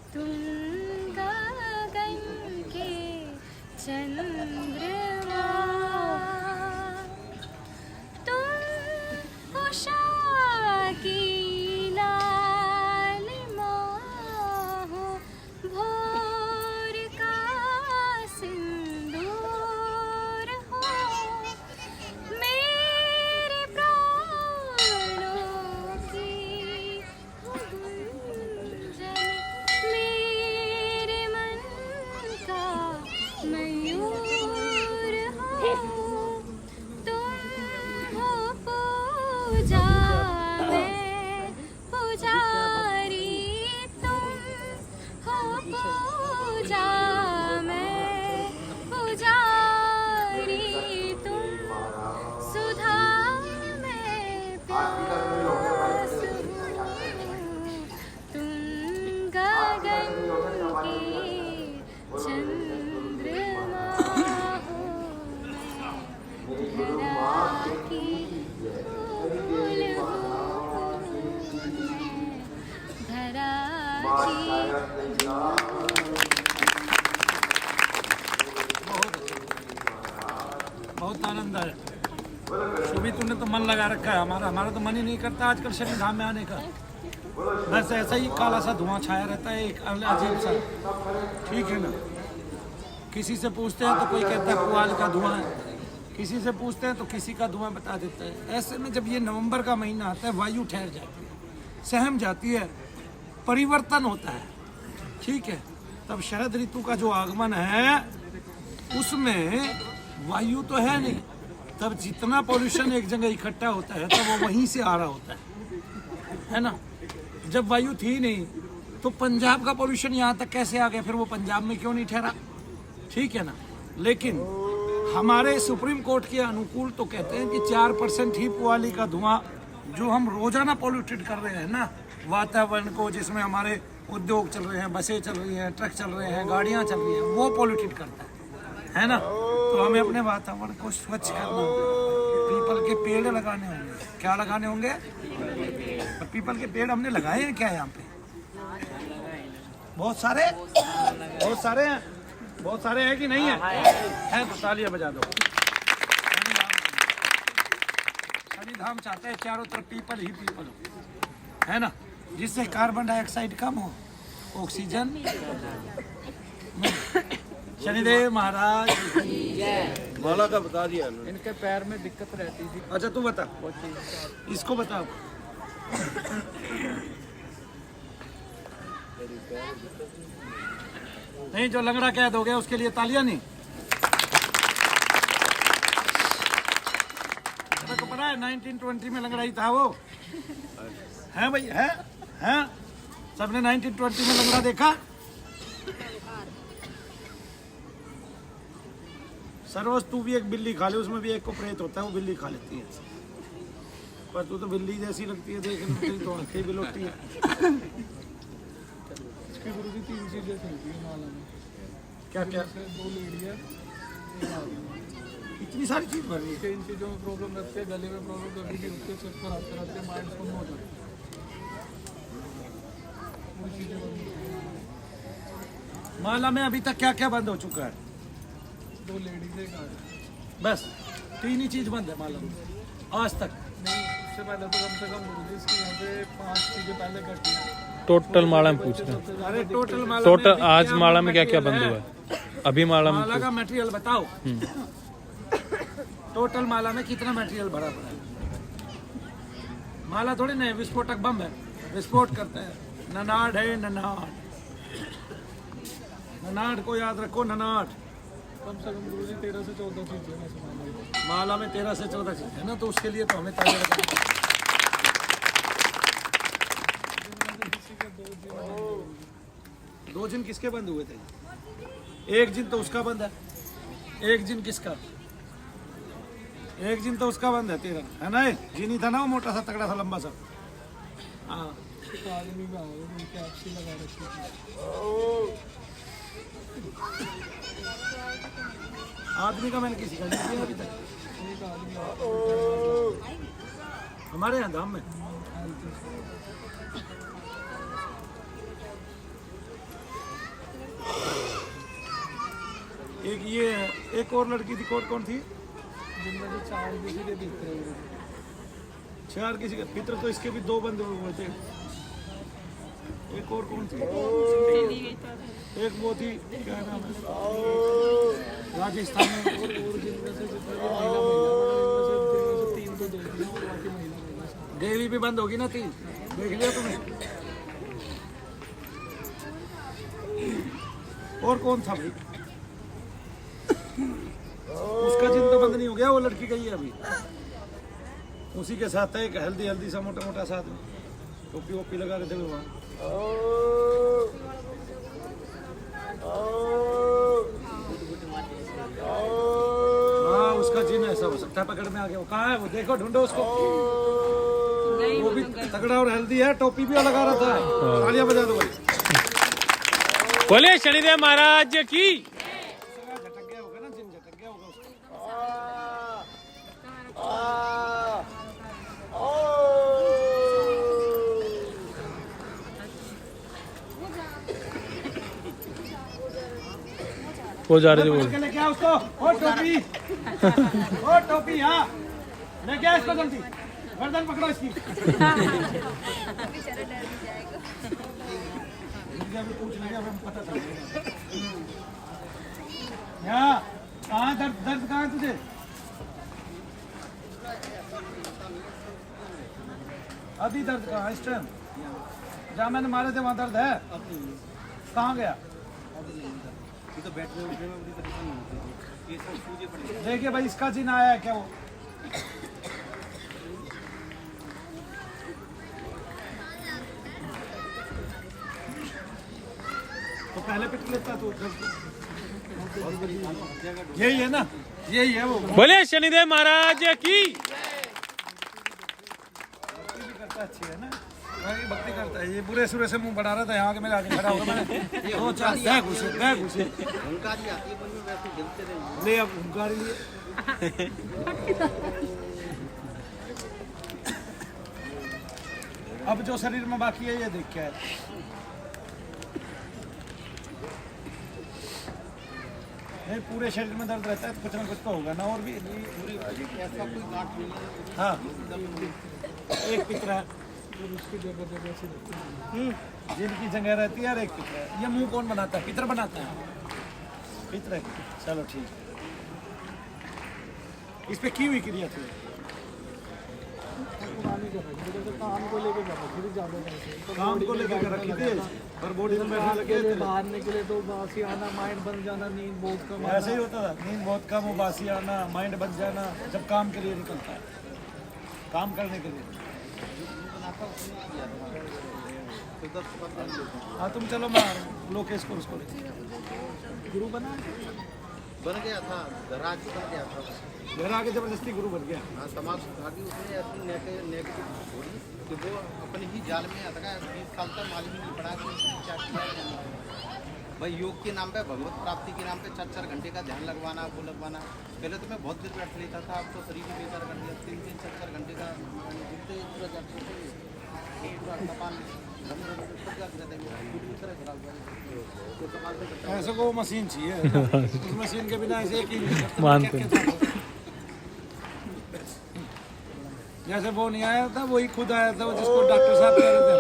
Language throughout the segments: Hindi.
तुम गगन के चंद्रमा, तुम उषा की लालिमा हो, भोर का सिंदूर हो, मेरे प्राणों की गुंजन, मेरे मन का मयूर हो, तुम हो पूजा में पुजारी, तुम हो पूजा में पुजारी, तुम सुधा में प्यास हो, तुम गगन के चंद्रमा हो, मैं धरा की फूल हूँ, मैं धरा की बहुत आनंद आया। शुभी तूने तो मन लगा रखा है, हमारा तो मन ही नहीं करता आजकल शनि धाम में आने का। बस ऐसा ही काला सा धुआं छाया रहता है, एक अजीब सा। ठीक है ना, किसी से पूछते हैं तो कोई कहता है पुआल का धुआं है, किसी से पूछते हैं तो किसी का धुआं बता देता है। ऐसे में जब ये नवंबर का महीना आता है, वायु ठहर जाती है, सहम जाती है, परिवर्तन होता है। ठीक है, तब शरद ऋतु का जो आगमन है उसमें वायु तो है नहीं, तब जितना पॉल्यूशन एक जगह इकट्ठा होता है तब वो वहीं से आ रहा होता है ना। जब वायु थी नहीं तो पंजाब का पॉल्यूशन यहाँ तक कैसे आ गया, फिर वो पंजाब में क्यों नहीं ठहरा? ठीक है ना। लेकिन हमारे सुप्रीम कोर्ट के अनुकूल तो कहते हैं कि 4% ही पुआली का धुआं जो हम रोजाना पॉल्यूटेड कर रहे हैं ना वातावरण को, जिसमें हमारे उद्योग चल रहे हैं, बसें चल रही हैं, ट्रक चल रहे हैं, गाड़ियाँ चल रही हैं, वो पॉल्यूटेड करता है ना। तो हमें अपने वातावरण को स्वच्छ करना होगा, पीपल के पेड़ लगाने होंगे। क्या लगाने होंगे? पीपल के पेड़ हमने लगाए हैं क्या यहाँ पे? बहुत सारे हैं, बहुत सारे हैं कि नहीं है? तो तालियां बजा दो। शनि धाम चाहते हैं चारों तरफ पीपल ही पीपल हो, है ना, जिससे कार्बन डाइऑक्साइड कम हो, ऑक्सीजन। शनिदेव महाराज माला का बता दिया। इनके पैर में दिक्कत रहती थी। अच्छा तू बता, इसको बता। नहीं, जो लंगड़ा कैद हो गया उसके लिए तालियां नहीं। को पता है 1920 में लंगड़ाई था वो, है भाई, है सबने 1920 में लंगड़ा देखा। सरोज तू भी एक बिल्ली खा ले, उसमें भी एक को प्रेत होता है, वो बिल्ली खा लेती है। पर तू तो बिल्ली जैसी लगती है देखने में, तो आंखें भी लौटती है। इसके गुरु जी 3 चीजें चलती है माला में। क्या क्या? 2 लेडियां, इतनी सारी चीज भर रही है। 3 चीजों में प्रॉब्लम रहती है, गले में प्रॉब्लम कभी भी होती है, चक्कर आते रहते हैं, माइंड सुन हो जाता है। पूरी चीजें बंद होती हैं। माला में अभी तक क्या क्या बंद हो चुका है? 2 लेडीज एक आदमी। बस 3 ही चीज बंद है माला में आज तक। नहीं, उससे पहले तो कम से कम गुरु जी इसकी यहाँ पे 5 चीजें पहले करती हैं। टोटल माला में पूछ रहे हैं। अरे टोटल माला टोटल में आज माला में क्या क्या बंद हुआ है? अभी माला में माला का मटेरियल बताओ। टोटल माला में कितना मटेरियल भरा पड़ा है? माला थोड़ी नहीं विस्फोटक बम है, विस्फोट करता है। ननाड है, ननाड। ननाड को याद रखो, ननाड। कम से कम गुरु जी 13 से 14 चीजें हैं माला में 13 से 14 चीज है ना, तो उसके लिए तो हमें तालियां बजानी। 2 जिन किसके बंद हुए थे? एक जिन तो उसका बंद है, एक जिन किसका? एक जिन तो उसका बंद है, तेरा है ना। जिन ही था ना वो मोटा सा तगड़ा सा लंबा सा। हाँ, आदमी का उनके आपसी लगा रखी थी। आदमी का मैंने किसी का नहीं किया अभी तक। एक आदमी हमारे यहाँ धाम में एक ये एक और लड़की थी, कौन थी? जिनमें से 4 किसी के दिख रहे हैं। 4 किसी के पितर, तो इसके भी 2 बंद हुए थे। एक और कौन थी? एक वो थी, क्या नाम है, राजस्थान में। और जिनमें से जितने भी महिला इनमें से 3 तो देख लिया और बाकी महिला देवी भी बंद होगी ना 3, देख लिया तुमने? और कौन था भाई? उसका जिन तो बंद नहीं हो गया, वो लड़की गई है अभी। उसी के साथ है एक हल्दी सा मोटा साथ में, टोपी वोपी लगा के थे वहाँ। हाँ, उसका जिन ऐसा हो सकता है, पकड़ में आ गया। वो कहाँ है वो? देखो, ढूंढो उसको। वो भी तगड़ा और हेल्दी है, टोपी भी लगा रहा था। तालियां बजा दो भाई। बोले शनिदेव महाराज की। झटक गया होगा ना, जिन झटक गया होगा उसको। वो जा रहे थे बोल। लेके आ उसको। और टोपी और टोपी, हाँ लेके आ इसको जल्दी। गर्दन पकड़ो इसकी। बेचारा डर भी जाएगा। अभी पूछ लेंगे, हमें पता चलेगा। यहाँ कहाँ दर्द कहाँ है तुझे? अभी दर्द कहाँ है इस टाइम? जहाँ मैंने मारे थे वहाँ दर्द है? कहाँ गया? तो बैठने उठने में बड़ी परेशानी होती है। ये सब सूझे पड़े। देखिए भाई, इसका जिन आया है क्या वो? तो पहले पिट लेता तो। यही है ना, यही है वो। बोले शनिदेव महाराज की। भक्ति भी करता अच्छी है ना, भक्ति करता है। ये बुरे सुरे से मुंह बढ़ा रहा था, यहाँ के मैं आगे खड़ा होगा मैंने। 2-4 बैग घुसे। हुंकारी आती है मन में, वैसे गिनते रहेंगे। ले अब हुंकारी लिए। अब जो शरीर में बाकी है ये देख क्या है। नहीं, पूरे शरीर में दर्द रहता है तो कुछ ना कुछ तो होगा ना। और भी ऐसा कोई गांठ नहीं है। हाँ, एक पितरा है और उसकी जगह जगह से दिखते हैं। जिनकी जगह रहती है, और एक पितरा है। ये मुंह कौन बनाता है? पितर बनाता है। पितर है। चलो ठीक है। इस पे की हुई क्रिया थी? पुरानी कर रखी थी, जैसे काम को लेके कर रखी थी ज़्यादा पैसे। तो काम को लेकर कर रखी थी, पर बॉडी में बैठने लगे थे। बाहर निकले तो बासी आना, माइंड बन जाना, नींद बहुत कम आना। ऐसे ही होता था, नींद बहुत कम, उबासी आना, माइंड बन जाना, जब काम के लिए निकलता है, काम करने के लिए। हाँ तुम चलो, मैं लोकेश को उसको गुरु बना बन गया था, दराज बन गया था। घर आके जबरदस्ती गुरु बन गया। हाँ, समाज सुधार उसने ऐसी नेगेटिव छोड़ी कि वो अपने ही जाल में अटका। 20 साल तक मालूम ही नहीं पड़ा कि क्या किया है। भाई योग के नाम पे, भगवत प्राप्ति के नाम पे 4-4 घंटे का ध्यान लगवाना, वो लगवाना। पहले तो मैं बहुत देर बैठ लेता था, अब तो शरीर भी बेकार कर दिया। 3-3, 4-4 घंटे का पूरा जाते पूरा कपाल ऐसे को मशीन चाहिए। उस मशीन के बिना ऐसे एक ही मानते हैं। जैसे वो नहीं आया था, वही खुद आया था, वो जिसको डॉक्टर साहब कह रहे थे।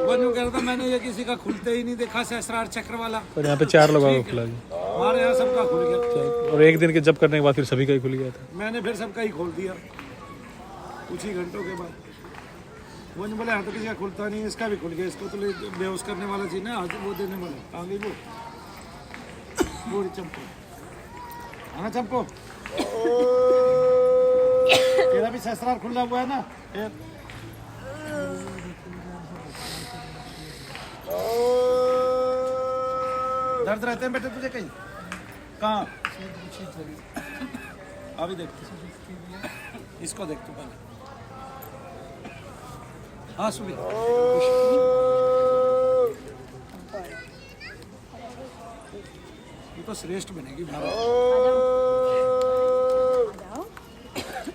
वो यूँ कह रहा था, मैंने ये किसी का खुलते ही नहीं देखा, सहस्रार चक्र वाला। और यहाँ पे 4 लोगों को खुला गया। हमारे यहाँ सबका खुल गया। और एक दिन के जब करने के बाद फिर सभी का ही खुल गया था। मैंने फिर सबका ही खोल दिया कुछ ही घंटों के बाद। वो नहीं बोले, हाँ तो किसी का खुलता नहीं, इसका भी खुल गया। इसको तो बेहोश करने वाला जी ना, आज वो देने वाला आगे वो चंपो, हाँ चंपो, तेरा भी सहस्रार खुला हुआ है ना। फिर दर्द रहते हैं बेटे तुझे कहीं? कहाँ? अभी देख, इसको देख तू पहले। हाँ सुबह ये तो श्रेष्ठ बनेगी भारत।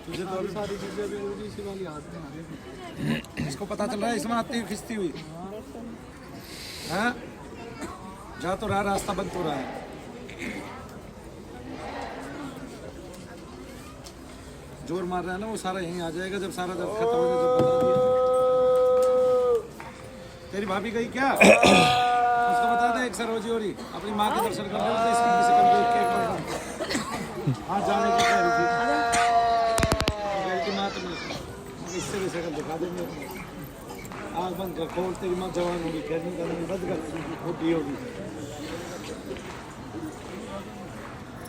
तुझे तो सारी चीज़ें भी गुरु जी इसी वाली हाथ में आ रही है। इसको पता चल रहा है इसमें आती हुई खिंचती हुई है। जा तो रहा, रास्ता बंद हो रहा है। जोर मार रहा है ना वो सारा यहीं आ जाएगा जब सारा दर्द खत्म हो जाए, जब बता दिया। तेरी भाभी गई क्या? उसको बता दे एक सरोजी हो रही अपनी माँ के दर्शन करने वाले इसकी कम से कम एक बार हाँ जाने की कह रही थी। गई की माँ तो इससे भी शक्ल दिखा देंगे। आँख बंद कर, खोल, तेरी माँ जवान होगी, कहनी बंद कर, बुढ़ी होगी।